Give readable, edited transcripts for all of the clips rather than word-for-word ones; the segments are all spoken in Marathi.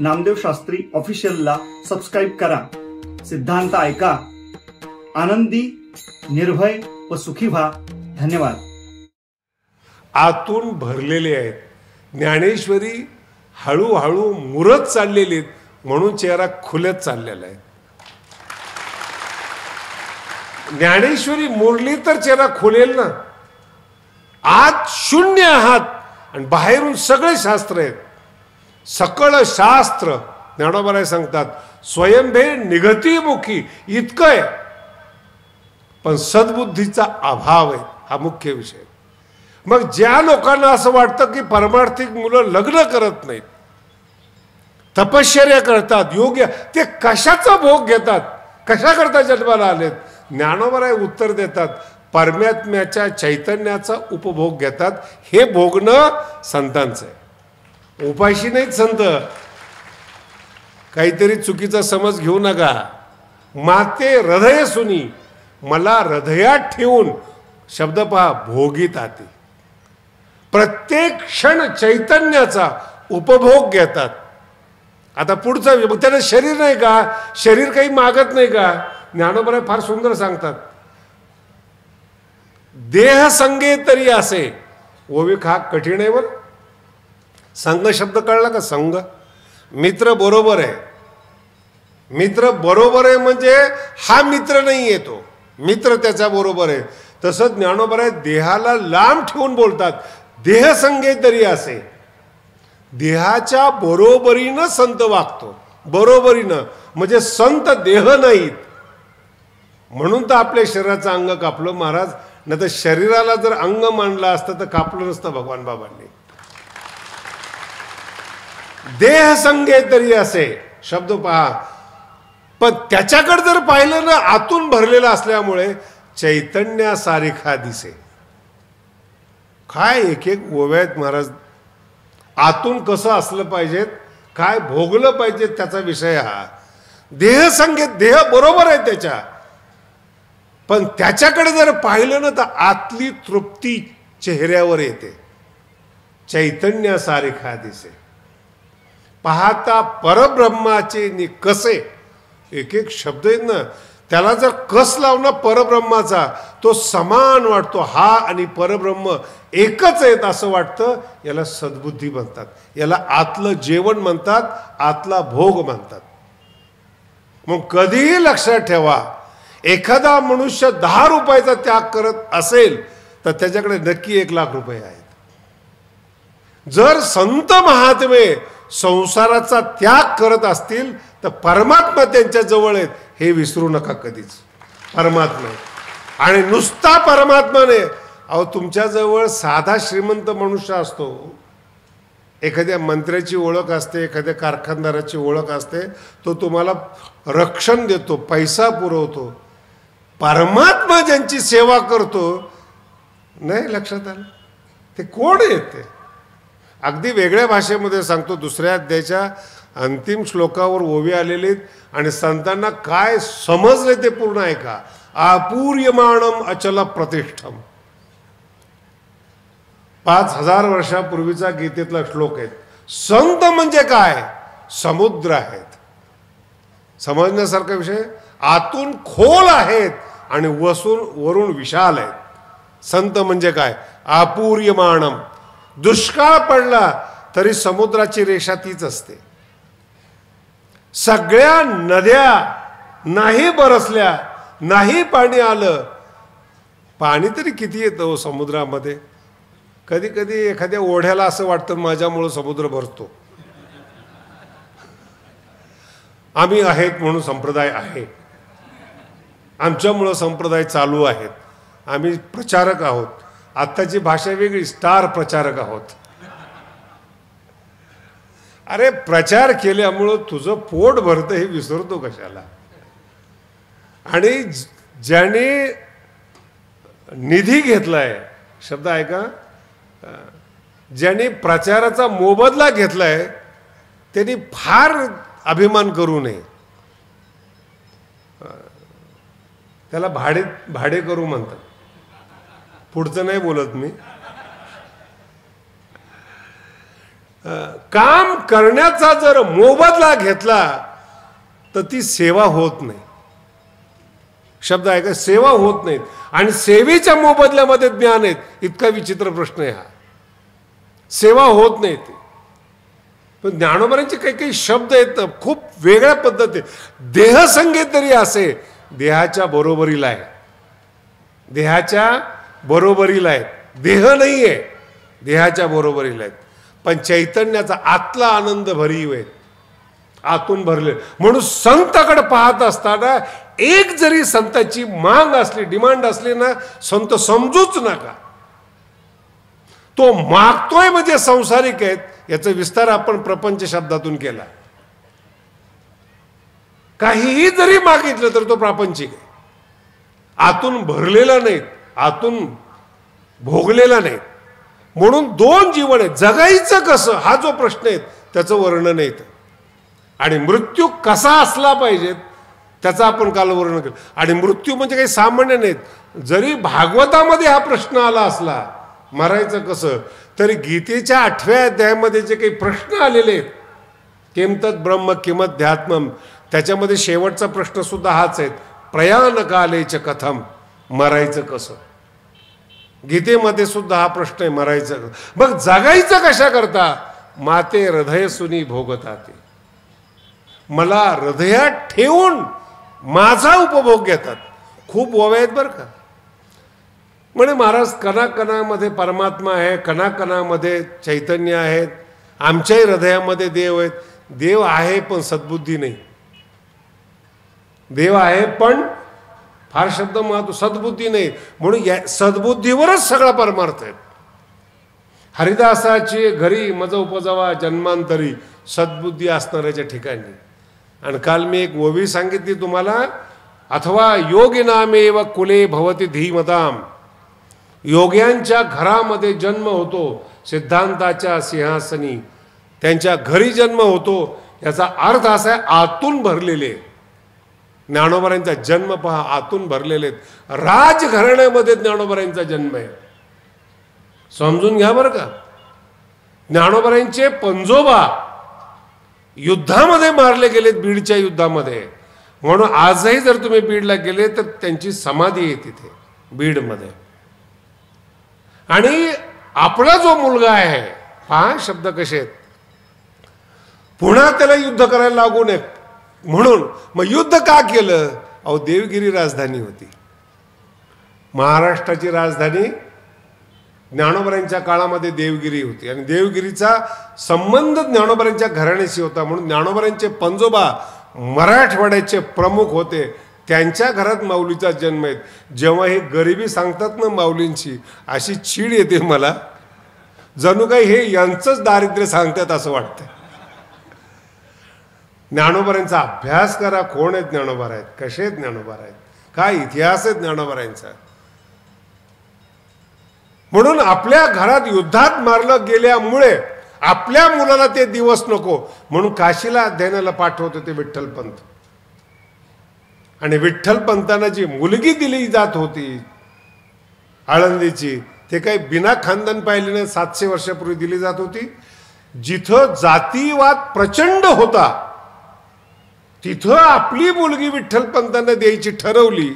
नामदेव शास्त्री ऑफिशियलला सबस्क्राईब करा. सिद्धांत ऐका, आनंदी, निर्भय व सुखी व्हा. धन्यवाद. आतून भरलेले आहेत. ज्ञानेश्वरी हळूहळू मुरत चाललेली आहेत, म्हणून चेहरा खुलत चाललेला आहे. ज्ञानेश्वरी मुरली तर चेहरा खुलेल ना. आत शून्य आहात आणि बाहेरून सगळे शास्त्र आहेत. सकळ शास्त्र ज्ञानोबा सांगतात स्वयंभे निगतीमुखी इतकं आहे, पण सद्बुद्धीचा अभाव आहे. हा मुख्य विषय. मग ज्या लोकांना असं वाटतं की परमार्थिक मुलं लग्न करत नाहीत, तपश्चर्या करतात, योग्य, ते कशाचा भोग घेतात, कशा करता जन्माला आलेत? ज्ञानोबा उत्तर देतात परमात्म्याच्या चैतन्याचा उपभोग घेतात. हे भोगणं संतांचं आहे, उपाशी नाहीत संत. काहीतरी चुकीचा समज घेऊ नका. माते हृदय सुनी, मला हृदयात ठेवून, शब्द पहा, भोगीत आते. प्रत्येक क्षण चैतन्याचा उपभोग घेतात. आता पुढचा त्याला शरीर नाही का? शरीर काही मागत नाही का? ज्ञानोबा फार सुंदर सांगतात, देह संगे तरी असे. ओविक हा कठीण आहे. बरं, संघ शब्द कळला का? संघ, मित्र बरोबर आहे. मित्र बरोबर आहे म्हणजे हा मित्र नाही आहे, तो मित्र त्याच्या बरोबर आहे. तसंच ज्ञानोबा देहाला लांब ठेवून बोलतात, देह संगे तरी असे. देहाच्या बरोबरीनं संत वागतो, बरोबरीनं, म्हणजे संत देह नाहीत. म्हणून तर आपल्या शरीराचं अंग कापलं महाराज. नाही तर शरीराला जर अंग मानलं असतं तर कापलं नसतं भगवान बाबांनी. देह संगे तरी असे शब्द पहा. पण त्याच्याकडे जर पाहिलं ना, आतून भरलेलं असल्यामुळे चैतन्यासारखा दिसे. काय एक एक ओव्यात महाराज. आतून कसं असलं पाहिजे, काय भोगलं पाहिजे, त्याचा विषय हा. देह संगे, देह बरोबर आहे त्याच्या, पण त्याच्याकडे जर पाहिलं ना तर आतली तृप्ती चेहऱ्यावर येते. चैतन्यासारखा दिसे. पाहता परब्रह्माचे कसे, एक एक शब्द आहेत ना, त्याला जर कस लावणं परब्रह्माचा, तो समान वाटतो. हा आणि परब्रह्म एकच आहेत असं वाटतं. याला सद्बुद्धी म्हणतात, याला आतलं जेवण म्हणतात, आतला भोग म्हणतात. मग कधीही लक्षात ठेवा, एखादा मनुष्य 10 रुपयाचा त्याग करत असेल तर त्याच्याकडे नक्की 1 लाख रुपये आहेत. जर संत महात्मे संसाराचा त्याग करत असतील तर परमात्मा त्यांच्या जवळ आहेत, हे विसरू नका कधीच. परमात्मा आणि नुसता परमात्माने. अहो, तुमच्याजवळ साधा श्रीमंत मनुष्य असतो, एखाद्या मंत्र्याची ओळख असते, एखाद्या कारखानदाराची ओळख असते, तो तुम्हाला रक्षण देतो, पैसा पुरवतो. परमात्मा ज्यांची सेवा करतो, नाही लक्षात आलं ते कोण आहेत? ते अगदी वेगळ्या भाषेमध्ये सांगतो. दुसऱ्या अध्यायाच्या अंतिम श्लोकावर ओवी आलेले आहेत आणि संतांना काय समजले ते पूर्ण ऐका. आपूर्यमाणम अचल प्रतिष्ठम. 5000 वर्षापूर्वीचा गीतेतला श्लोक आहे. संत म्हणजे काय? समुद्र आहेत. समजण्यासारखा विषय. आतून खोल आहेत आणि वरून विशाल आहेत. संत म्हणजे काय? आपूर्यमाणम. दुष्काळ पडला तरी समुद्राची रेषा तीच असते. सगळ्या नद्या नाही बरसल्या, नाही पाणी आलं, पाणी तरी किती येतं समुद्रामध्ये. कधी कधी एखाद्या ओढ्याला असं वाटतं माझ्यामुळं समुद्र भरतो. आम्ही आहेत म्हणून संप्रदाय आहे, आमच्यामुळं संप्रदाय चालू आहेत, आम्ही प्रचारक आहोत. आत्ताची भाषा वेगळी, स्टार प्रचारक आहोत. अरे प्रचार केल्यामुळं तुझं पोट भरतं हे विसरतो कशाला? आणि ज्याने निधी घेतलाय, शब्द ऐका, ज्याने प्रचाराचा मोबदला घेतलाय त्यांनी फार अभिमान करू नये. त्याला भाडे करू म्हणतात. पुढचं नाही बोलत मी. काम करण्याचा जर मोबदला घेतला तर ती सेवा होत नाही. शब्द आहे का, सेवा होत नाहीत. आणि सेवेच्या मोबदल्यामध्ये ज्ञान आहेत, इतका विचित्र प्रश्न आहे हा. सेवा होत नाही ते. पण ज्ञानोबांचे काही काही शब्द आहेत खूप वेगळ्या पद्धती. देहसंगीत तरी असे देहाच्या बरोबरीला आहे, देहाच्या बरोबरीला आहेत. देह नाही आहे, देहाच्या बरोबरीला आहेत. पण चैतन्याचा आतला आनंद भरीव आहे, आतून भरले. म्हणून संताकडे पाहत असताना एक जरी संताची मांग असली, डिमांड असली ना, संत समजूच नका. तो मागतोय म्हणजे संसारिक आहेत, याचा विस्तार आपण प्रपंच शब्दातून केला. काहीही जरी मागितलं तर तो प्रापंचिक आहे, आतून भरलेला नाहीत, आतून भोगलेला नाहीत. म्हणून दोन जीवन आहेत. जगायचं कसं हा जो प्रश्न आहे त्याचं वर्णन येतं. आणि मृत्यू कसा असला पाहिजे त्याचं आपण काल वर्णन केलं. आणि मृत्यू म्हणजे काही सामान्य नाहीत. जरी भागवतामध्ये हा प्रश्न आला असला मरायचं कसं, तरी गीतेच्या 8व्या अध्यायामध्ये जे काही प्रश्न आलेले आहेत, किमतत ब्रह्म किमध्यात्मम, त्याच्यामध्ये शेवटचा प्रश्न सुद्धा हाच आहे, प्रयाण कालेच कथम, मरायचं कसं. गीतेमध्ये सुद्धा हा प्रश्न आहे, मरायचं. मग जगायचं कशा करता, माते हृदय सुनी भोगताते. मला हृदयात ठेवून माझा उपभोग घेतात. खूप ओव्या आहेत बरं का. म्हणे महाराज, कणाकणामध्ये परमात्मा आहे, कणाकणामध्ये चैतन्य आहेत, आमच्याही हृदयामध्ये देव आहेत. देव आहे पण सद्बुद्धी नाही. देव आहे पण फार शब्द महत्व, सद्बुद्धी नाही. म्हणून या सद्बुद्धीवरच सगळा परमार्थ आहे. हरिदासाची घरी मज उपजवा जन्मांतरी, सद्बुद्धी असणाऱ्याच्या ठिकाणी. आणि काल मी एक ओवी सांगितली तुम्हाला, अथवा योगिनामेव कुले भवती धीमताम. योग्यांच्या घरामध्ये जन्म होतो, सिद्धांताच्या सिंहासनी त्यांच्या घरी जन्म होतो. याचा अर्थ असा आहे आतून भरलेले. ज्ञानोबांचा जन्म पहा, आतून भरलेले. राजघराण्यामध्ये ज्ञानोबांचा जन्म आहे, समजून घ्या बरं का. ज्ञानोबांचे पंजोबा युद्धामध्ये मारले गेलेत, बीडच्या युद्धामध्ये. म्हणून आजही जर तुम्ही बीडला गेले तर त्यांची समाधी आहे तिथे बीडमध्ये. आणि आपला जो मुलगा आहे, पहा शब्द कसे आहेत, पुन्हा त्याला युद्ध करायला लागू नये म्हणून. मग युद्ध का केलं, अहो देवगिरी राजधानी होती, महाराष्ट्राची राजधानी ज्ञानोबांच्या काळामध्ये देवगिरी होती. आणि देवगिरीचा संबंध ज्ञानोबांच्या घराण्याशी होता. म्हणून ज्ञानोबांचे पंजोबा मराठवाड्याचे प्रमुख होते, त्यांच्या घरात माऊलीचा जन्म आहे. जेव्हा ही गरिबी सांगतात ना माऊलींची, अशी चीड येते मला, जणू काही हे यांचंच दारिद्र्य सांगतात असं वाटतं. ज्ञानोबांचा अभ्यास करा, कोण आहेत ज्ञानोबा आहेत, कसे आहेत ज्ञानोबा आहेत, काय इतिहास आहे ज्ञानोबांचा. म्हणून आपल्या घरात युद्धात मारलं गेल्यामुळे आपल्या मुलाला ते दिवस नको म्हणून काशीला अध्ययनाला पाठवत होते विठ्ठलपंत. आणि विठ्ठलपंतांना जी मुलगी दिली जात होती आळंदीची, ते काही बिना खानदान पाहिल्याने 700 वर्षापूर्वी दिली जात होती. जिथं जातीवाद प्रचंड होता तिथं आपली मुलगी विठ्ठलपंतांना द्यायची ठरवली.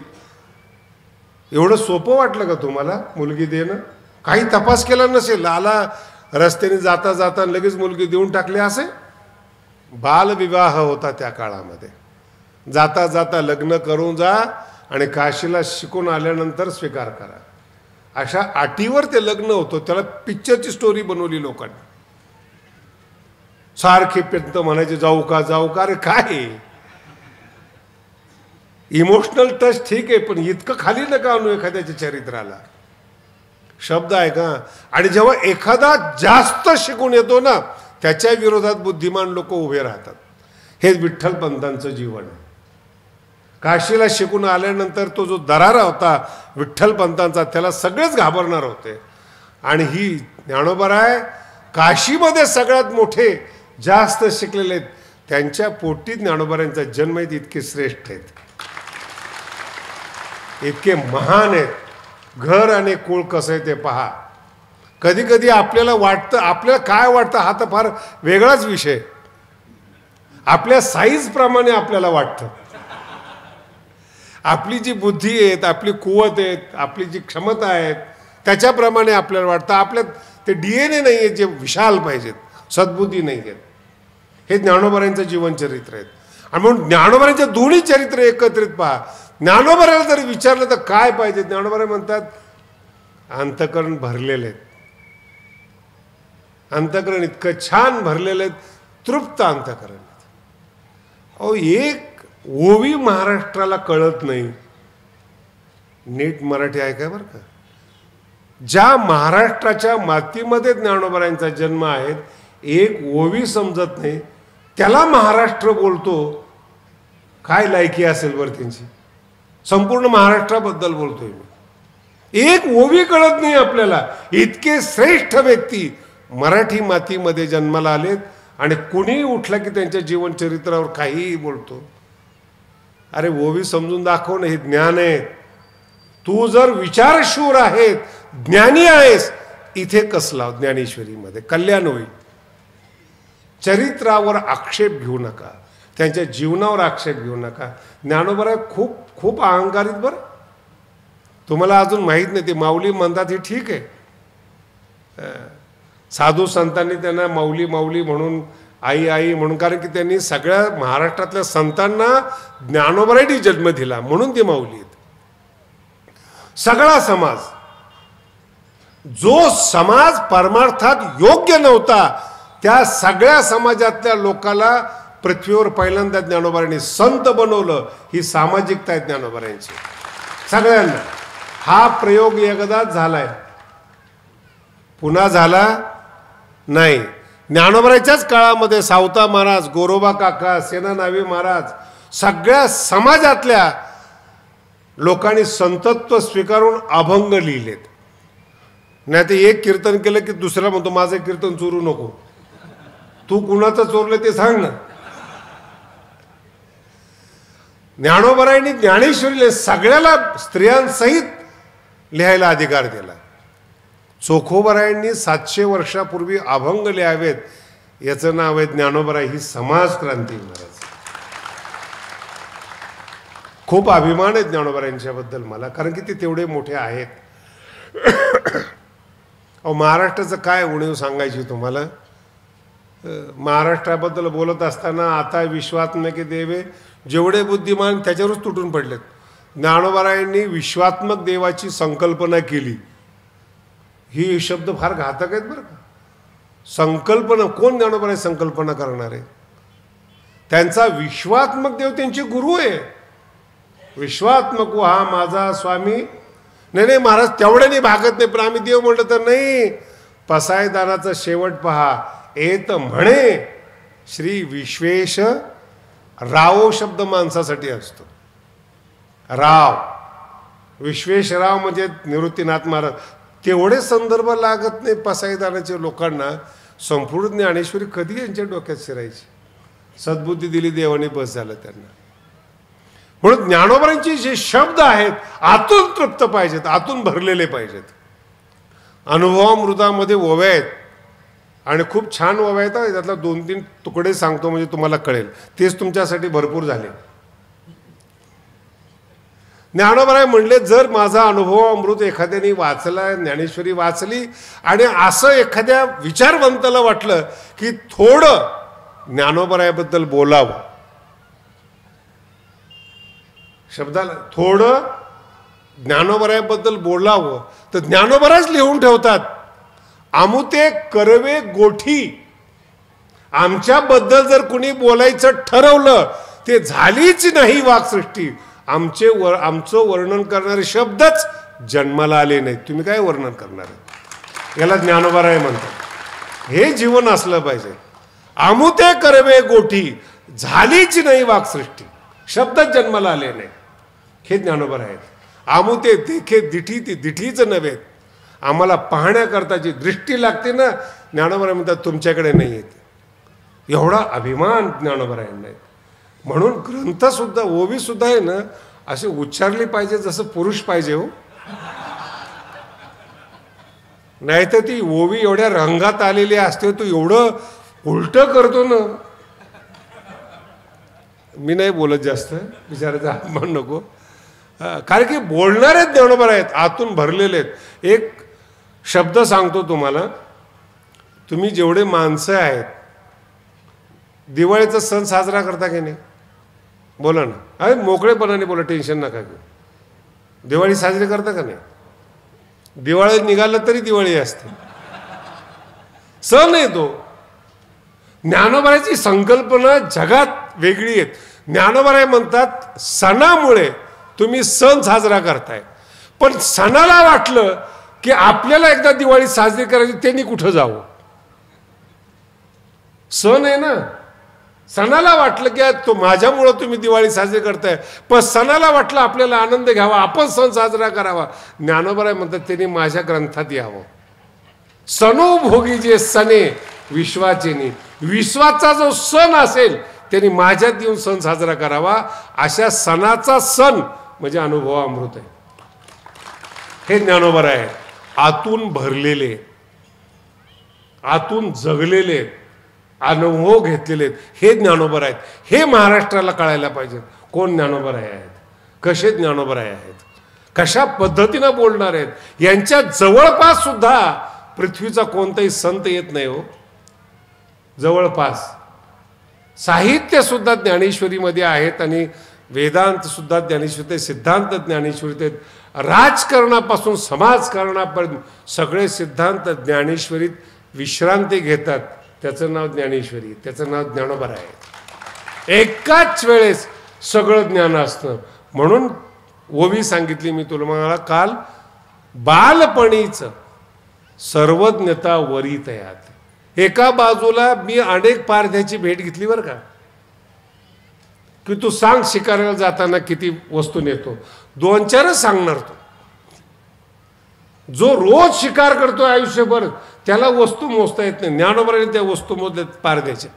एवढं सोपं वाटलं का तुम्हाला मुलगी देणं? काही तपास केला नसेल, आला रस्त्याने जाता जाता लगेच मुलगी देऊन टाकली असे. बालविवाह होता त्या काळामध्ये. जाता जाता लग्न करून जा आणि काशीला शिकून आल्यानंतर स्वीकार करा, अशा अटीवर ते लग्न होतं. त्याला पिक्चरची स्टोरी बनवली लोकांनी. सारखे पेंत म्हणायचे जाऊ का जाऊ का. अरे काय इमोशनल टच ठीक आहे, पण इतकं खाली नका आणू एखाद्याच्या चरित्राला. शब्द आहे का. आणि जेव्हा एखादा जास्त शिकून येतो ना, त्याच्या विरोधात बुद्धिमान लोक उभे राहतात. हे विठ्ठलपंतांचं जीवन. काशीला शिकून आल्यानंतर तो जो दरारा होता विठ्ठलपंतांचा, त्याला सगळेच घाबरणार होते. आणि ही ज्ञानोबराय काशीमध्ये सगळ्यात मोठे जास्त शिकलेले आहेत, त्यांच्या पोटी ज्ञानोबरांचा जन्म आहेत. इतके श्रेष्ठ आहेत, इतके महान आहेत. घर आणि कुळ कसं आहे ते पहा. कधी कधी आपल्याला वाटतं, आपल्याला काय वाटतं हा तर फार वेगळाच विषय. आपल्या साईज प्रमाणे आपल्याला वाटतं. आपली जी बुद्धी आहे, आपली कुवत आहे, आपली जी क्षमता आहे त्याच्याप्रमाणे आपल्याला वाटतं. आपल्यात ते DNA नाही आहेत जे विशाल पाहिजेत, सद्बुद्धी नाही आहेत. हे ज्ञानोबारांचं जीवनचरित्र आहे. आणि म्हणून ज्ञानोबारांच्या दोन्ही चरित्र एकत्रित पहा. ज्ञानोबाराला जर विचारलं तर काय पाहिजे, ज्ञानोबा म्हणतात अंतःकरण भरलेले आहेत. अंतःकरण इतकं छान भरलेलं आहे, तृप्त अंतःकरण. अहो, एक ओवी महाराष्ट्राला कळत नाही. नीट मराठी आहे का बरं का? ज्या महाराष्ट्राच्या मातीमध्ये ज्ञानोबारांचा जन्म आहे, एक ओवी समजत नाही, त्याला महाराष्ट्र बोलतो. काय लायकी असेल बरं त्यांची? संपूर्ण महाराष्ट्राबद्दल बोलतोय मी. एक ओवी कळत नाही आपल्याला. इतके श्रेष्ठ व्यक्ती मराठी मातीमध्ये जन्माला आलेत आणि कुणी उठला की त्यांच्या जीवनचरित्रावर काहीही बोलतो. अरे ओवी समजून दाखव ना, हे ज्ञान आहे. तू जर विचारशूर आहे, ज्ञानी आहेस, इथे कसला ज्ञानेश्वरीमध्ये कल्याण होईल. चरित्रावर आक्षेप घेऊ नका, त्यांच्या जीवनावर आक्षेप घेऊ नका. ज्ञानोबा खूप खूप अहंकारित बरं. तुम्हाला अजून माहीत नाही, ते माऊली म्हणतात हे ठीक आहे. साधू संतांनी त्यांना माऊली माऊली म्हणून, आई आई म्हणून, कारण की त्यांनी सगळ्या महाराष्ट्रातल्या संतांना ज्ञानोबांनी जन्म दिला म्हणून ते माऊली आहेत. सगळा समाज, जो समाज परमार्थात योग्य नव्हता, त्या सगळ्या समाजातल्या लोकांना पृथ्वीवर पहिल्यांदा ज्ञानोबांनी संत बनवलं. ही सामाजिकता आहे ज्ञानोबांची सगळ्यांना. हा प्रयोग एकदाच झालाय, पुन्हा झाला नाही. ज्ञानोबांच्याच काळामध्ये सावता महाराज, गोरोबा काका, सेनानावी महाराज, सगळ्या समाजातल्या लोकांनी संतत्व स्वीकारून अभंग लिहिलेत. नाही ते एक कीर्तन केलं की दुसरा म्हणतो माझं कीर्तन चोरू नको. तू कुणाचं चोरलं ते सांग ना. ज्ञानोबांनी ज्ञानेश्वरीला सगळ्याला स्त्रियांसहित लिहायला अधिकार दिला. चोखोबारायांनी 700 वर्षापूर्वी अभंग लिहावेत, याचं नाव आहे ज्ञानोबा. ही समाज क्रांती महाराज. खूप अभिमान आहे ज्ञानोबारांच्याबद्दल मला, कारण की ते तेवढे मोठे आहेत. अहो, महाराष्ट्राचं काय उणीव सांगायची तुम्हाला. महाराष्ट्राबद्दल बोलत असताना आता विश्वात्मक देवे जेवढे बुद्धिमान त्याच्यावरच तुटून पडलेत. ज्ञानोबारायांनी विश्वात्मक देवाची संकल्पना केली. ही शब्द फार घातक आहेत बरं का. संकल्पना कोण ज्ञानोबाराय संकल्पना करणार आहे? त्यांचा विश्वात्मक देव त्यांचे गुरु आहे. विश्वात्मक हा माझा स्वामी. नाही नाही महाराज तेवढ्याने भागत नाही, पण आम्ही देव म्हटलं तर नाही. पसायदानाचा शेवट पहा. एत म्हणे श्री विश्वेश राव शब्द माणसासाठी असतो. राव, विश्वेशराव म्हणजे निवृत्तीनाथ महाराज. तेवढे संदर्भ लागत नाही पसायदानाच्या लोकांना. संपूर्ण ज्ञानेश्वरी कधी यांच्या डोक्यात शिरायची. सद्बुद्धी दिली देवाने, बस झालं त्यांना. म्हणून ज्ञानोबांचे जे शब्द आहेत आतून तृप्त पाहिजेत, आतून भरलेले पाहिजेत. अनुभवामृतामध्ये ओव्या आहेत आणि खूप छान ओव्या आहेत. त्यातला 2-3 तुकडे सांगतो म्हणजे तुम्हाला कळेल. तेच तुमच्यासाठी भरपूर झाले. ज्ञानोबा म्हणले, जर माझा अनुभव अमृत एखाद्याने वाचला, ज्ञानेश्वरी वाचली आणि असं एखाद्या विचारवंताला वाटलं की थोडं ज्ञानोबाबद्दल बोलावं, शब्दाला थोडं ज्ञानोबाबद्दल बोलावं, तर ज्ञानोबाच लिहून ठेवतात. आमुते करवे गोठी. आमच्याबद्दल जर कुणी बोलायचं ठरवलं, ते झालीच नाही वाक्सृष्टी. आमचं वर्णन करणारे शब्दच जन्माला आले नाहीत. तुम्ही काय वर्णन करणार आहे? याला ज्ञानोबाराय म्हणतात. हे जीवन असलं पाहिजे. आमुते करवे गोठी, झालीच नाही वाक्सृष्टी, शब्दच जन्माला आले नाही. हे ज्ञानोबाराय आहेत. आमुते देखे दिठी, ती दिठीच नव्हे. आम्हाला पाहण्याकरता जी दृष्टी लागते ना, ज्ञानोबाराय म्हणतात तुमच्याकडे नाही येते. एवढा अभिमान ज्ञानोबारायांना आहे. म्हणून ग्रंथसुद्धा, ओवीसुद्धा आहे ना, असे उच्चारली पाहिजे जसं पुरुष पाहिजे. हो, नाहीतर ती ओवी एवढ्या रंगात आलेली असते, तू एवढं उलट करतो ना. मी नाही बोलत जास्त, विचारायचा अपमान नको, कारण की बोलणारे ज्ञानोबा आहेत, आतून भरलेले आहेत. एक शब्द सांगतो तुम्हाला, तुम्ही जेवढे माणसं आहेत, दिवाळीचा सण साजरा करता की नाही? बोला ना, अरे मोकळेपणाने बोला, टेन्शन नका घेऊ. दिवाळी साजरी करता का नाही? दिवाळी निघालं तरी दिवाळी असते, सण आहे तो. ज्ञानोबाची संकल्पना जगात वेगळी आहे. ज्ञानोबा म्हणतात सणामुळे तुम्ही सण साजरा करताय, पण सणाला वाटलं की आपल्याला एकदा दिवाळी साजरी करायची, त्यांनी कुठं जावं? सण आहे ना, सणाला वाटलं की तो माझ्यामुळं तुम्ही दिवाळी साजरी करताय, पण सणाला वाटलं आपल्याला आनंद घ्यावा, आपण सण साजरा करावा. ज्ञानोबा म्हणतात त्यांनी माझ्या ग्रंथात यावं. सणोभोगी जे सणे विश्वाचेनी, विश्वाचा जो सण असेल त्यांनी माझ्यात येऊन सण साजरा करावा. अशा सणाचा सण म्हणजे अनुभवामृत आहे. हे ज्ञानोबा आहे, आतून भरलेले, आतून जगलेले, अनुभव घेतलेले हे ज्ञानोबा आहेत. हे महाराष्ट्राला कळायला पाहिजे कोण ज्ञानोबा आहेत, कसे ज्ञानोबा आहेत, कशा पद्धतीनं बोलणार आहेत. यांच्या जवळपास सुद्धा पृथ्वीचा कोणताही संत येत नाही हो. जवळपास साहित्य सुद्धा ज्ञानेश्वरीमध्ये आहेत आणि वेदांत सुद्धा ज्ञानेश्वरी, सिद्धांत ज्ञानेश्वरीत आहेत. राजकारणापासून समाजकारणापर्यंत सगळे सिद्धांत ज्ञानेश्वरीत विश्रांती घेतात. त्याचं नाव ज्ञानेश्वरी, त्याचं नाव ज्ञानोबा आहे. एकाच वेळेस सगळं ज्ञान असतं. म्हणून ओवी सांगितली मी तुला मला काल, बालपणीचं सर्वज्ञता वरी तयात. एका बाजूला मी अनेक पारध्याची भेट घेतली बरं का, की तू सांग शिकारायला जाताना किती वस्तू नेतो. 2-4च सांगणार तो. जो रोज शिकार करतो आयुष्यभर त्याला वस्तू मोजता येत नाही. ज्ञानोबाने त्या वस्तू मोजल्यात पारध्याच्या.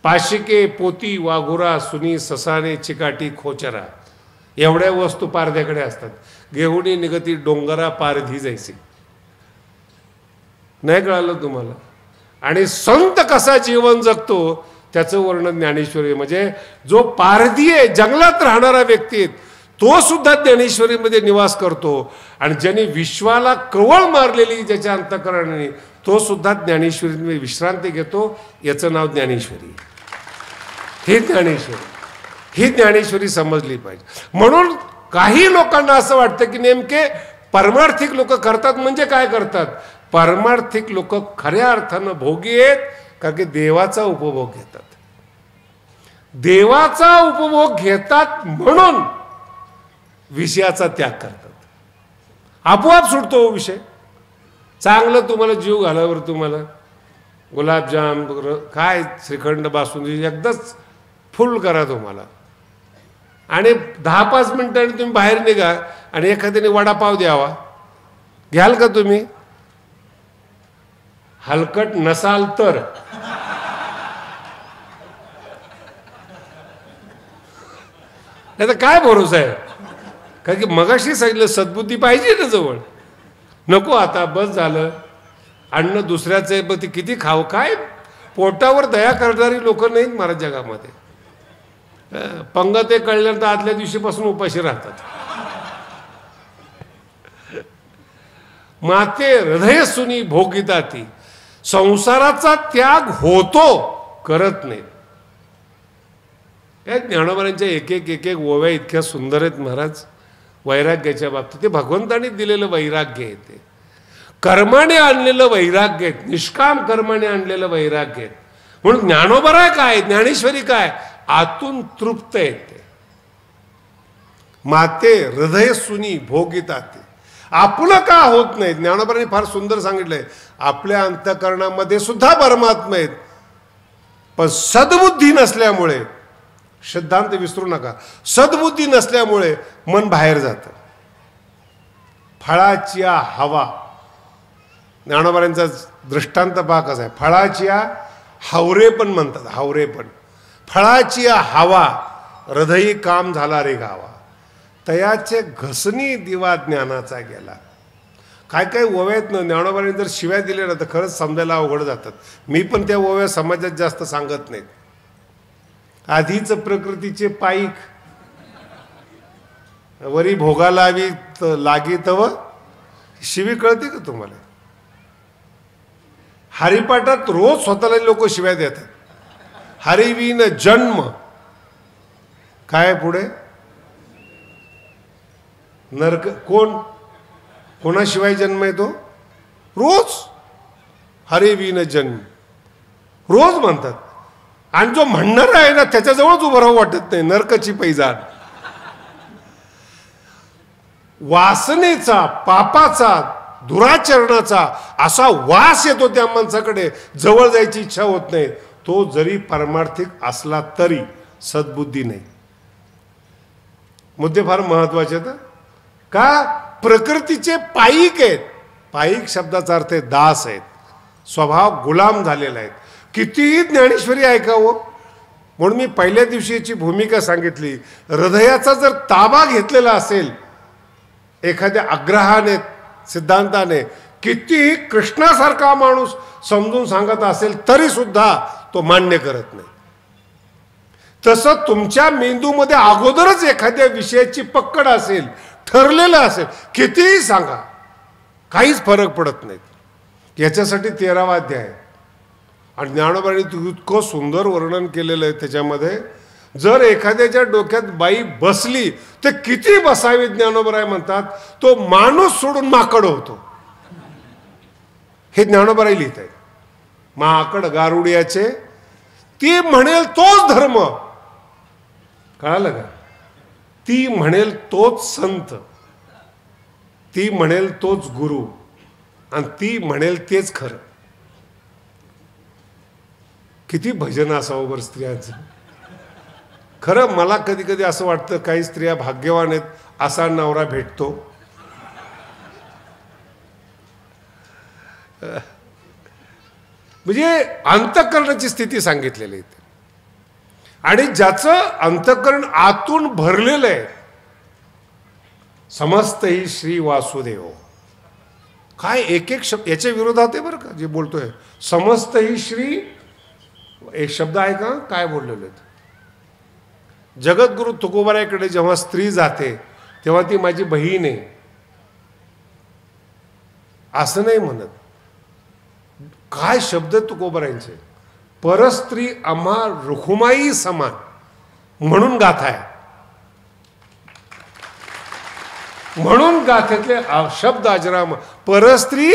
पाशिके, पोती, वाघुरा, सुनी, ससाने, चिकाटी, खोचरा एवढ्या वस्तू पारध्याकडे असतात. गेहुणी निगती डोंगरा पारधी जायचे. नाही कळालं तुम्हाला? आणि संत कसा जीवन जगतो त्याचं वर्णन ज्ञानेश्वरी. म्हणजे जो पारधी आहे, जंगलात राहणारा व्यक्ती आहे, तो सुद्धा ज्ञानेश्वरीमध्ये निवास करतो. आणि ज्याने विश्वाला कवळ मारलेली ज्याच्या अंतःकरणाने, तो सुद्धा ज्ञानेश्वरीमध्ये विश्रांती घेतो. याचं नाव ज्ञानेश्वरी. ही ज्ञानेश्वरी, ही ज्ञानेश्वरी समजली पाहिजे. म्हणून काही लोकांना असं वाटतं की नेमके परमार्थिक लोक करतात म्हणजे काय करतात? परमार्थिक लोक खऱ्या अर्थानं भोगी आहेत, कारण की देवाचा उपभोग घेतात. देवाचा उपभोग घेतात म्हणून विषयाचा त्याग करतात. आपोआप सुटतो विषय. चांगलं तुम्हाला जीव घालावर तुम्हाला गुलाबजाम काय श्रीखंड बासुंदी एकदाच फुल करा तुम्हाला, आणि 10-5 मिनिटांनी तुम्ही बाहेर निघा आणि एखाद्याने वडापाव द्यावा, घ्याल का तुम्ही? हलकट नसाल तर. नाही तर काय भरोसा आहे? कारण की मगाशी सांगितलं सद्बुद्धी पाहिजे ना जवळ. नको आता बस झालं, अन्न दुसऱ्याचं आहे, मग ते किती खाव. काय पोटावर दया करणारी लोक नाहीत महाराज जगामध्ये. पंगत हे कळल्यानंतर आदल्या दिवशीपासून उपाशी राहतात. माते हृदय सुनी भोगिता ती, संसाराचा त्याग होतो, करत नाही. या ज्ञानोबांच्या एक एक ओव्या इतक्या सुंदर आहेत महाराज वैराग्याच्या बाबतीत. ते भगवंतांनी दिलेलं वैराग्य आहे, ते कर्माने आणलेलं वैराग्य आहे, निष्काम कर्माने आणलेलं वैराग्य आहे. म्हणून ज्ञानोबा काय, ज्ञानेश्वरी काय, आतून तृप्त येते. माते हृदय सुनी भोगिता ती, आपलं का होत नाही. ज्ञानोबांनी फार सुंदर सांगितलंय, आपल्या अंतःकरणामध्ये सुद्धा परमात्मा आहेत, पण सद्बुद्धी नसल्यामुळे, सिद्धांत विसरू नका, सद्बुद्धी नसल्यामुळे मन बाहेर जातं. फळाची हवा, ज्ञानोबांचा दृष्टांत पहा कसा आहे. फळाची हावरे पण म्हणतात, हावरे पण. फळाची हवा हृदयी काम झाला रे गावा, तयाचे घसनी दिवा ज्ञानाचा गेला. काय काय ओव्या आहेत ना, ज्ञानोबांनी जर शिव्या दिल्या ना तर खरंच समजायला अवघड जातात. मी पण त्या ओव्या समाजात जास्त सांगत नाहीत. आधीच प्रकृतीचे पाईक वरी भोगाला लागी तव शिवी कळते का तुम्हाला? हरिपाठात रोज स्वतःला लोक शिव्या देतात. हरिविन जन्म काय पुढे नरक. कोणाशिवाय जन्म येतो? रोज हरिविन जन्म रोज म्हणतात. आणि जो म्हणणार आहे ना त्याच्याजवळच उभं राहू वाटत नाही. नरकाची पैजाण. वासनेचा, पापाचा, दुराचरणाचा असा वास येतो त्या माणसाकडे, जवळ जायची इच्छा होत नाही. तो जरी पारमार्थिक असला तरी सद्बुद्धी नाही. मुद्दे फार महत्वाचे आहेत. का? प्रकृतीचे पाईक आहेत. पाईक शब्दाचा अर्थ आहे दास आहेत, स्वभाव गुलाम झालेला आहेत. कितीही ज्ञानेश्वरी ऐकावं. म्हणून मी पहिल्या दिवशीची भूमिका सांगितली. हृदयाचा जर ताबा घेतलेला असेल एखाद्या आग्रहाने, सिद्धांताने, कितीही कृष्णासारखा माणूस समजून सांगत असेल तरी सुद्धा तो मान्य करत नाही. तसं तुमच्या मेंदूमध्ये अगोदरच एखाद्या विषयाची पकड असेल, ठरलेलं असेल, कितीही सांगा काहीच फरक पडत नाही. याच्यासाठी 13वा अध्याय आणि ज्ञानोबांनी इतकं सुंदर वर्णन केलेलं आहे त्याच्यामध्ये. जर एखाद्याच्या डोक्यात बाई बसली तर किती बसावी, ज्ञानोबराय म्हणतात तो माणूस सोडून माकड होतो. हे ज्ञानोबराय लिहित आहेत. माकड गारुडियाचे ती म्हणेल तोच धर्म. कळालं का? ती म्हणेल तोच संत, ती म्हणेल तोच गुरु, आणि ती म्हणेल तेच खरं. किती भजन असावं बरं स्त्रियांचं. खरं मला कधी कधी असं वाटतं काही स्त्रिया भाग्यवान आहेत, असा नवरा भेटतो. म्हणजे अंतःकरणाची स्थिती सांगितलेली आहे. आणि ज्याचं अंतःकरण आतून भरलेलं आहे. समस्त ही श्री वासुदेव. काय एक एक शब्द याच्या विरोधात आहे बरं का जे बोलतोय. समस्त ही श्री, एक शब्द आहे का काय बोललेले. जगद्गुरु तुकोबारायकडे जेव्हा स्त्री जाते तेव्हा ती माझी बहीण आहे असं नाही म्हणत. काय शब्द तुकोबारायांचे. परस्त्री आम्हा रुखुमाई समान म्हणून गाथा आहे. म्हणून गाथेतले शब्द अजराम. परस्त्री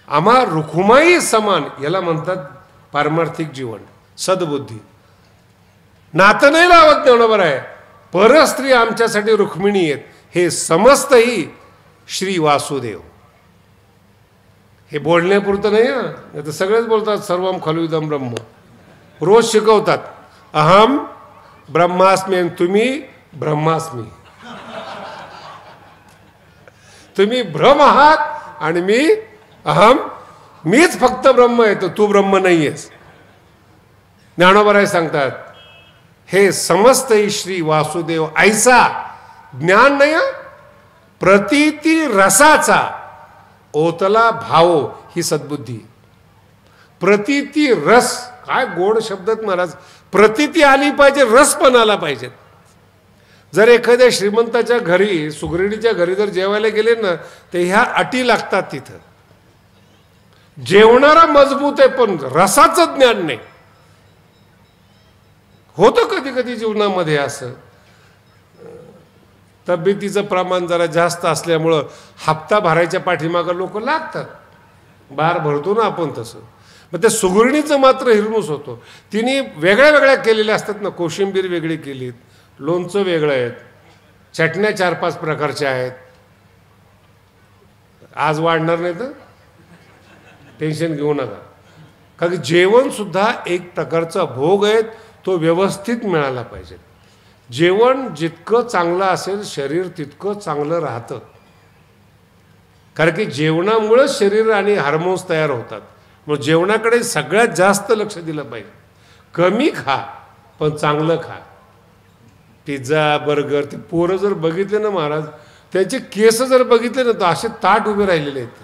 आम्हा रुखुमाई समान याला म्हणतात पारमार्थिक जीवन, सद्बुद्धी. नातं नाही लावत ज्ञानोबराय. परस्त्री आमच्यासाठी रुक्मिणी आहेत. हे समस्तही श्री वासुदेव. हे बोलण्यापुरतं नाही हा, तर सगळेच बोलतात सर्वम खलु इदं ब्रह्म. रोज शिकवतात अहम ब्रह्मास्मी आणि तुम्ही ब्रह्मास्मी. तुम्ही ब्रह्म आहात आणि मी अहम, मीच फक्त ब्रह्म आहे, तर तू ब्रह्म नाहीयेस. ज्ञानोबराय सांगतात हे समस्त श्री वासुदेव ऐसा ज्ञान नाही, प्रतीती रसाचा ओतला भाव ही सद्बुद्धी. प्रतीती रस, काय गोड शब्दात महाराज. प्रतीती आली पाहिजे, रस पण आला पाहिजे. जर एखाद्या श्रीमंताच्या घरी, सुगरणीच्या घरी जर जेवायला गेले ना तर ह्या अटी लागतात. तिथं जेवणारा मजबूत आहे पण रसाचं ज्ञान नाही. होतं कधी कधी जीवनामध्ये असं. तब्येतीचं प्रमाण जरा जास्त असल्यामुळं हप्ता भरायच्या पाठीमागं लोक लागतात. बार भरतो ना आपण तसं. मग त्या सुगरणीचं मात्र हिरमूस होतो. तिने वेगळ्या वेगळ्या केलेल्या असतात ना. कोशिंबीर वेगळी केलीत, लोणचं वेगळं आहेत, चटण्या 4-5 प्रकारच्या आहेत. आज वाढणार नाही तर टेन्शन घेऊ नका. कारण जेवण सुद्धा एक प्रकारचा भोग आहे, तो व्यवस्थित मिळाला पाहिजे. जेवण जितकं चांगलं असेल शरीर तितकं चांगलं राहतं. कारण की जेवणामुळे शरीर आणि हार्मोन्स तयार होतात. मग जेवणाकडे सगळ्यात जास्त लक्ष दिलं पाहिजे. कमी खा पण चांगलं खा. पिझ्झा बर्गर ते पोरं जर बघितले ना महाराज, त्याचे केस जर बघितले ना तर असे ताट उभे राहिलेले आहेत.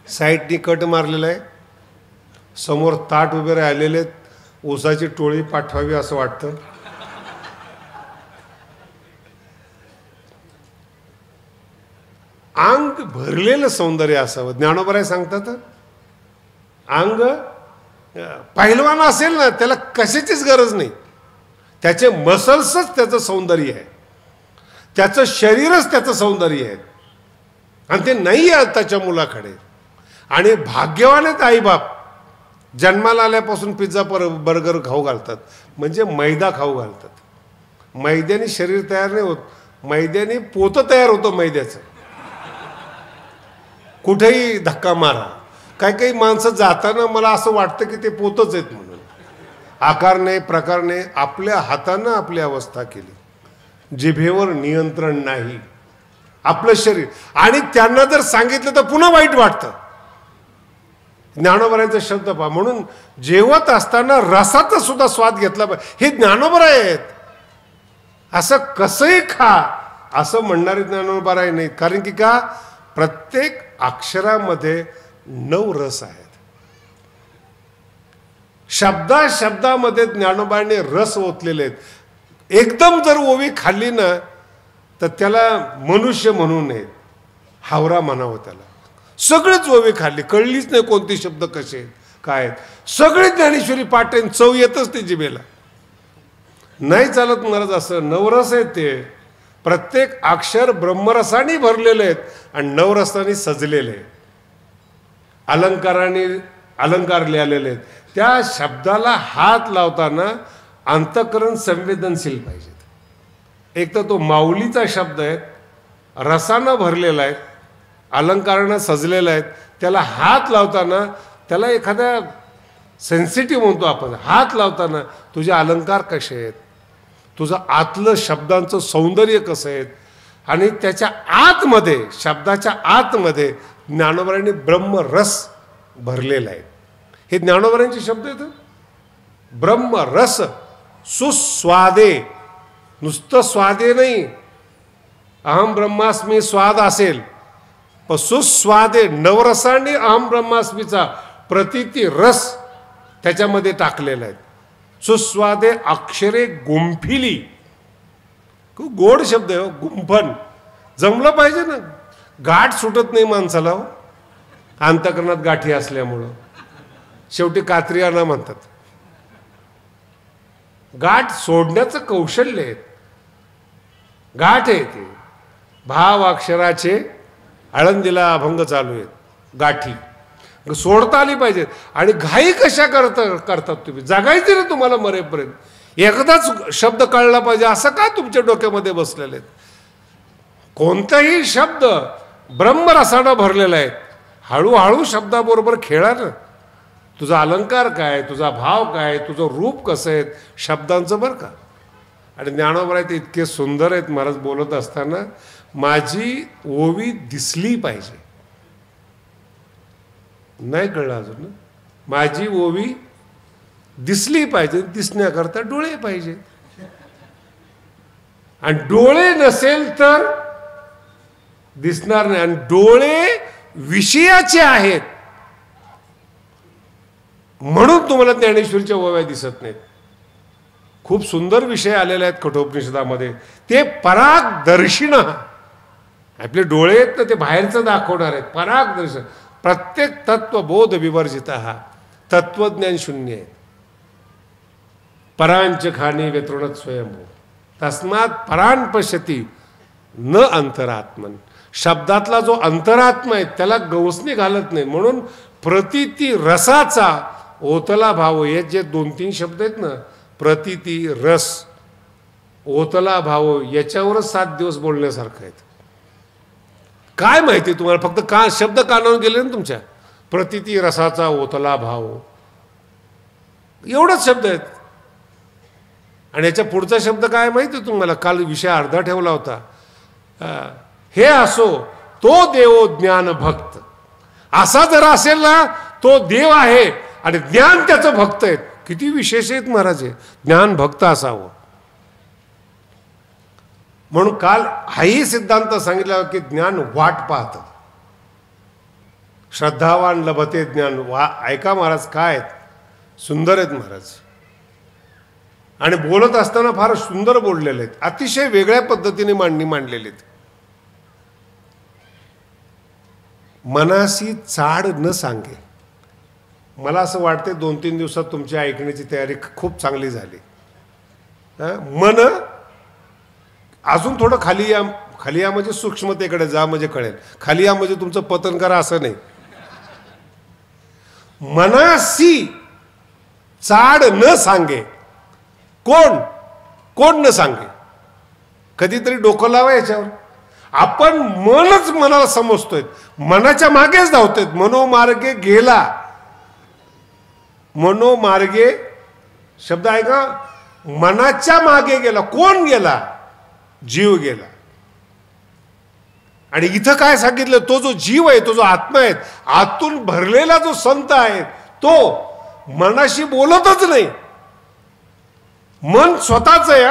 साईडनी कट मारलेला आहे, समोर ताट उभे राहिलेले आहेत. ऊसाची टोळी पाठवावी असं वाटतं. अंग भरलेलं सौंदर्य असावं. ज्ञानोबराय सांगतात अंग पहिलवान असेल ना त्याला कशाचीच गरज नाही. त्याचे मसल्सच त्याचं सौंदर्य आहे, त्याचं शरीरच त्याचं सौंदर्य आहे. आणि ते नाही आहे आताच्या मुलाकडे. आणि भाग्यवान आहेत आईबाप, जन्माला आल्यापासून पिझ्झा बर्गर खाऊ घालतात, म्हणजे मैदा खाऊ घालतात. मैद्याने शरीर तयार नाही होत, मैद्याने पोतं तयार होतं मैद्याचं. कुठेही धक्का मारा. काही काही माणसं जाताना मला असं वाटतं की ते पोतच आहेत म्हणून. आकारने प्रकारने आपल्या हातानं आपली अवस्था केली. जिभेवर नियंत्रण नाही आपलं शरीर. आणि त्यांना जर सांगितलं तर पुन्हा वाईट वाटतं. ज्ञानोबरायांचा शब्द पहा. म्हणून जेवत असताना रसाचा सुद्धा स्वाद घेतला पाहिजे. हे ज्ञानोबराय आहेत. असं कसंही खा असं म्हणणारे ज्ञानोबराय नाहीत. कारण की का, प्रत्येक अक्षरामध्ये 9 रस आहेत. शब्दामध्ये ज्ञानोबाने रस ओतलेले आहेत. एकदम जर ओवी खाल्ली ना तर त्याला मनुष्य म्हणू नये, हावरा म्हणावं त्याला. सगळेच ओवी खाल्ली, कळलीच नाही कोणते शब्द कसे आहेत काय आहेत. सगळे ज्ञानेश्वरी पाठ आहे, चव येतच ते जिभेला. नाही चालत महाराज. असं 9 रस आहेत ते. प्रत्येक अक्षर ब्रह्मरसाने भरलेले आहेत आणि 9 रसाने सजलेले आहेत. अलंकार लिहिलेले आहेत. त्या शब्दाला हात लावताना अंतःकरण संवेदनशील पाहिजेत. एक तर तो माऊलीचा शब्द आहे, रसानं भरलेला आहे, अलंकारानं सजलेला आहे. त्याला हात लावताना त्याला एखाद्या सेन्सिटिव्ह म्हणतो आपण. हात लावताना तुझे अलंकार कसे आहेत, तुझं आतलं शब्दांचं सौंदर्य कसं आहे. आणि त्याच्या आतमध्ये, शब्दाच्या आतमध्ये ज्ञानोबरायांनी ब्रह्मरस भरलेला आहे. हे ज्ञानोबरायांचे शब्द आहेत. ब्रह्मरस सुस्वादे. नुसतं स्वादे नाही, अहम ब्रह्मास्मी स्वाद असेल, पण सुस्वादे नवरसाने अहम ब्रह्मास्मीचा प्रतिती रस त्याच्यामध्ये टाकलेला आहे. सुस्वादे अक्षरे गुंफिली. खूप गोड शब्द आहे. गुंफन जमलं पाहिजे ना. गाठ सुटत नाही माणसाला हो, अंतःकरणात गाठी असल्यामुळं. शेवटी कात्री आणा म्हणतात. गाठ सोडण्याचं कौशल्य आहे. गाठ आहे ते. भाव अक्षराचे आळंदीला अभंग चालू आहेत. गाठी सोडता आली पाहिजेत. आणि घाई कशा करतात तुम्ही. जगायचे ना तुम्हाला मरेपर्यंत. एकदाच शब्द कळला पाहिजे असं का तुमच्या डोक्यामध्ये बसलेले आहेत. कोणताही शब्द ब्रह्मरसानं भरलेला आहे. हळूहळू शब्दाबरोबर खेळा ना. तुझा अलंकार काय, तुझा भाव काय, तुझं रूप कसं आहे शब्दांचं बरं का. आणि ज्ञानोबराय ते इतके सुंदर आहेत. महाराज बोलत असताना माझी ओवी दिसली पाहिजे. नाही कळलं अजून. माझी ओवी दिसली पाहिजे. दिसण्याकरता डोळे पाहिजे. आणि डोळे नसेल तर दिसणार नाही. आणि डोळे विषयाचे आहेत म्हणून तुम्हाला ज्ञानेश्वरीच्या ओव्या दिसत नाहीत. खूप सुंदर विषय आलेले आहेत कठोपनिषदामध्ये. ते परागदर्शिण. आपले डोळे आहेत ना ते बाहेरचं दाखवणार आहेत. परागदर्शन. प्रत्येक तत्वबोध विवर्जित हा तत्वज्ञान शून्य आहे. परांच खाणी व्यतृणत स्वयंभू तस्मात परान पश्यती न अंतरात्मन. शब्दातला जो अंतरात्मा आहे त्याला गवसणी घालत नाही. म्हणून प्रतिती रसाचा ओतला भाव. हे जे 2-3 शब्द आहेत ना, प्रतिती रस ओतला भाव, याच्यावरच 7 दिवस बोलण्यासारखं आहेत. काय माहिती तुम्हाला. फक्त का शब्द कानावर गेले ना तुमच्या. प्रतिती रसाचा ओतला भाव एवढंच शब्द आहेत. आणि याच्या पुढचा शब्द काय माहिती तुम्हाला. काल विषय अर्धा ठेवला होता. हे असो तो देवो ज्ञान भक्त. असा जर असेल ना तो देव आहे आणि ज्ञान त्याचं भक्त आहेत. किती विशेष आहेत महाराज. ज्ञान भक्त असावं. म्हणून काल हाही सिद्धांत सांगितला की ज्ञान वाट पाहतं. श्रद्धावान लभते ज्ञान. ऐका महाराज, काय आहेत, सुंदर आहेत महाराज. आणि बोलत असताना फार सुंदर बोललेले आहेत, अतिशय वेगळ्या पद्धतीने मांडलेले आहेत. मनासी चाड न सांगे. मला असं वाटते 2-3 दिवसात तुमची ऐकण्याची तयारी खूप चांगली झाली. मन अजून थोडं खाली या. खाली या म्हणजे सूक्ष्मतेकडे जा म्हणजे कळेल. खाली या म्हणजे तुमचं पतन करा असं नाही. मनासी चाड न सांगे. कोण न सांगे. कधीतरी डोकं लावा याच्यावर. आपण मनच मनाला समजतोय, मनाच्या मागेच धावतोय. मनोमार्गे गेला. मनोमार्गे शब्द आहे का, मनाच्या मागे गेला. कोण गेला? जीव गेला. आणि इथं काय सांगितलं, तो जो जीव आहे, तो जो आत्मा आहे, आतून भरलेला जो संत आहे, तो मनाशी बोलतच नाही. मन स्वतःच आहे.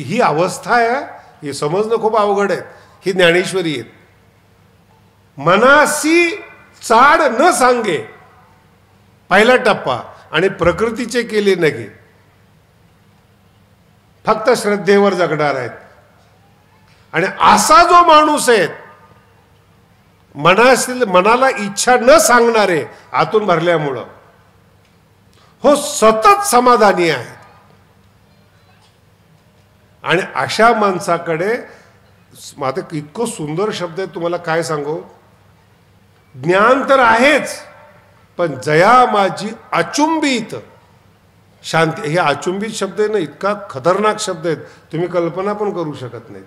ही अवस्था आहे. हे समजणं खूप अवघड आहे. ही ज्ञानेश्वरी आहे. मनासी चाड न सांगे, पहिला टप्पा. आणि प्रकृतीचे केले नगे. फक्त श्रद्धेवर जगणार आहेत. आणि असा जो माणूस आहे, मनाला इच्छा न सांगणारे, आतून भरल्यामुळं, हो सतत समाधानी आहे. आणि अशा माणसाकडे माझं इतकं सुंदर शब्द आहे, तुम्हाला काय सांगू. ज्ञान तर आहेच, पण जया माझी अचुंबित शांती. हे अचुंबित शब्द आहे ना, इतका खतरनाक शब्द आहेत, तुम्ही कल्पना पण करू शकत नाहीत.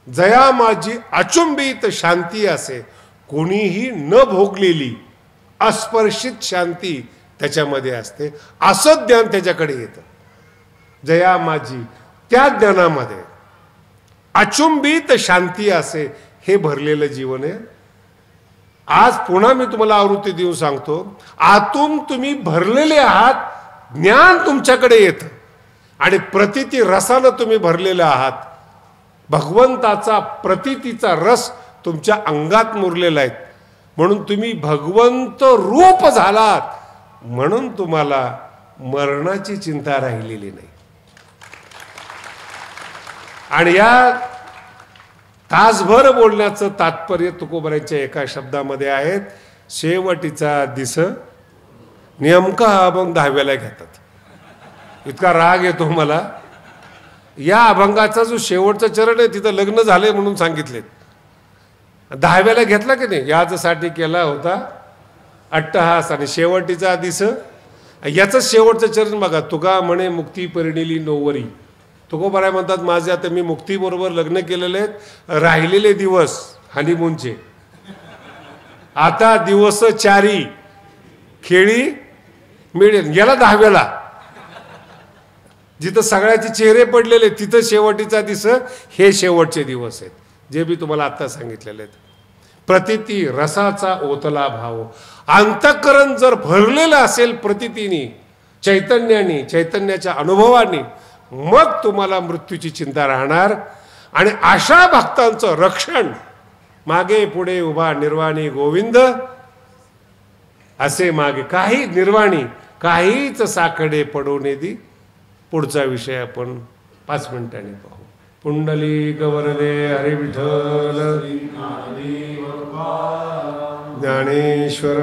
जया माझी अचुंबित शांती असे, कोणीही न भोगलेली अस्पर्शित शांती त्याच्यामध्ये असते. असं ज्ञान त्याच्याकडे येतं. जया माझी, त्या ज्ञानामध्ये अचुंबित शांती असे, हे भरलेलं जीवन आहे. आज पुन्हा मी तुम्हाला आवृत्ती देऊन सांगतो, आतून तुम्ही भरलेले आहात. ज्ञान तुमच्याकडे येतं आणि प्रतीती रसानं तुम्ही भरलेले आहात. भगवंताचा प्रतीतीचा रस तुमच्या अंगात मुरलेला आहे. म्हणून तुम्ही भगवंत रूप झालात. म्हणून तुम्हाला मरणाची चिंता राहिलेली नाही. आणि या तासभर बोलण्याचं तात्पर्य तुकोबराच्या एका शब्दामध्ये आहेत. शेवटीचा दिस. नेमका हा अभंग 10व्याला घेतात. इतका राग येतो मला. या अभंगाचा जो शेवटचा चरण आहे, तिथं लग्न झालंय म्हणून सांगितलेत. 10व्याला घेतला की नाही. याचसाठी केला होता अट्टहास आणि शेवटीचा दिस. याचं शेवटचं चरण बघा. तुका म्हणे मुक्ती परिणिली नोवरी. तुकोबराय म्हणतात, माझे आता मी मुक्तीबरोबर लग्न केलेले आहेत. राहिलेले दिवस हनीमूनचे आता दिवस 4 खेळी मिळेल. गेला 10व्याला, जिथं सगळ्याचे चेहरे पडलेले तिथं शेवटीचा दिस. हे शेवटचे दिवस आहेत, जे मी तुम्हाला आता सांगितलेले आहेत. प्रतीती रसाचा ओतला भाव. अंतःकरण जर भरलेलं असेल प्रतीतीनी, चैतन्याने, चैतन्याच्या अनुभवाने, मग तुम्हाला मृत्यूची चिंता राहणार. आणि अशा भक्तांचं रक्षण, मागे पुढे उभा निर्वाणी गोविंद असे मागे काही निर्वाणी, काहीच साखडे पडून दी. पुढचा विषय आपण 5 मिनिटांनी पाहू. पुंडलिक वरदे हरी विठ्ठल ज्ञानेश्वर